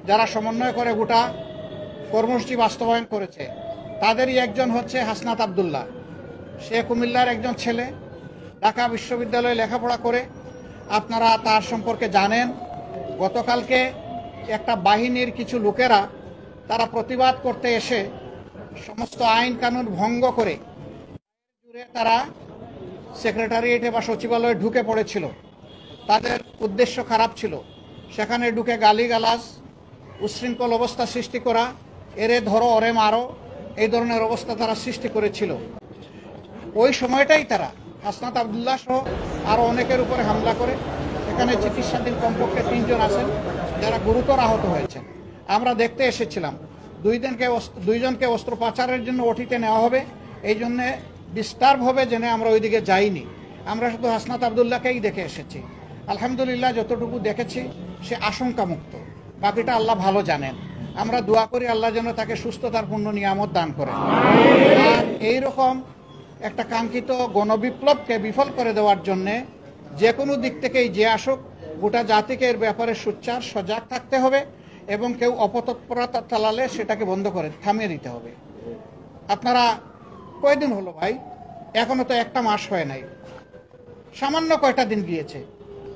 যারা সমন্বয় করে গোটা কর্মসূচি বাস্তবায়ন করেছে, তাদেরই একজন হচ্ছে হাসনাত আব্দুল্লাহ। সে কুমিল্লার একজন ছেলে, ঢাকা বিশ্ববিদ্যালয়ে লেখাপড়া করে। আপনারা তার সম্পর্কে জানেন। গতকালকে একটা বাহিনীর কিছু লোকেরা তারা প্রতিবাদ করতে এসে সমস্ত আইন কানুন ভঙ্গ করে তারা সেক্রেটারিয়েটে বা সচিবালয়ে ঢুকে পড়েছিল। তাদের উদ্দেশ্য খারাপ ছিল, সেখানে ঢুকে গালিগালাজ, উচ্ছৃঙ্খল অবস্থা সৃষ্টি করা, এরে ধরো ওরে মারো, এই ধরনের অবস্থা তারা সৃষ্টি করেছিল। ওই সময়টাই তারা হাসনাত আব্দুল্লাহ সহ আরও অনেকের উপরে হামলা করে। এখানে চিকিৎসাধীন কমপক্ষে 3 জন আছেন যারা গুরুতর আহত হয়েছেন। আমরা দেখতে এসেছিলাম। দুইজনকে অস্ত্রোপচারের জন্য ওটিতে নেওয়া হবে, এই জন্যে ডিস্টার্ব হবে জেনে আমরা ওইদিকে যাইনি। আমরা শুধু হাসনাত আব্দুল্লাহকেই দেখে এসেছি। আলহামদুলিল্লাহ, যতটুকু দেখেছি সে আশঙ্কামুক্ত, বাকিটা আল্লাহ ভালো জানেন। আমরা দোয়া করি আল্লাহ যেন তাকে সুস্থতার পূর্ণ নিয়ামত দান করেন। আর এইরকম একটা কাঙ্ক্ষিত গণবিপ্লবকে বিফল করে দেওয়ার জন্যে যে কোনো দিক থেকেই যে আসুক, গোটা জাতিকে এর ব্যাপারে সোচ্চার সজাগ থাকতে হবে এবং কেউ অপতৎপরতা চালালে সেটাকে বন্ধ করে থামিয়ে দিতে হবে। আপনারা কয়দিন হলো ভাই? এখনো তো একটা মাস হয় নাই, সামান্য কয়টা দিন গিয়েছে।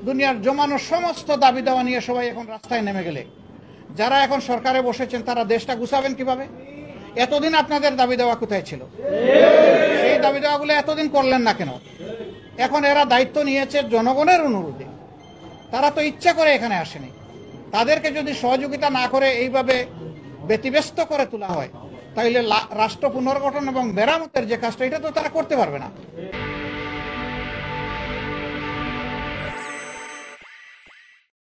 দুনিয়ার জমানো সমস্ত দাবি দাওয়া নিয়ে সবাই এখন রাস্তায় নেমে গেলে যারা এখন সরকারে বসেছেন তারা দেশটা গুছাবেন কিভাবে? এতদিন আপনাদের দাবি দেওয়া কোথায় ছিল? সেই দাবি দেওয়াগুলো এতদিন করলেন না কেন? এখন এরা দায়িত্ব নিয়েছে জনগণের অনুরোধে, তারা তো ইচ্ছা করে এখানে আসেনি। তাদেরকে যদি সহযোগিতা না করে এইভাবে ব্যতিব্যস্ত করে তোলা হয়, তাহলে রাষ্ট্র পুনর্গঠন এবং মেরামতের যে কাজটা, এটা তো তারা করতে পারবে না।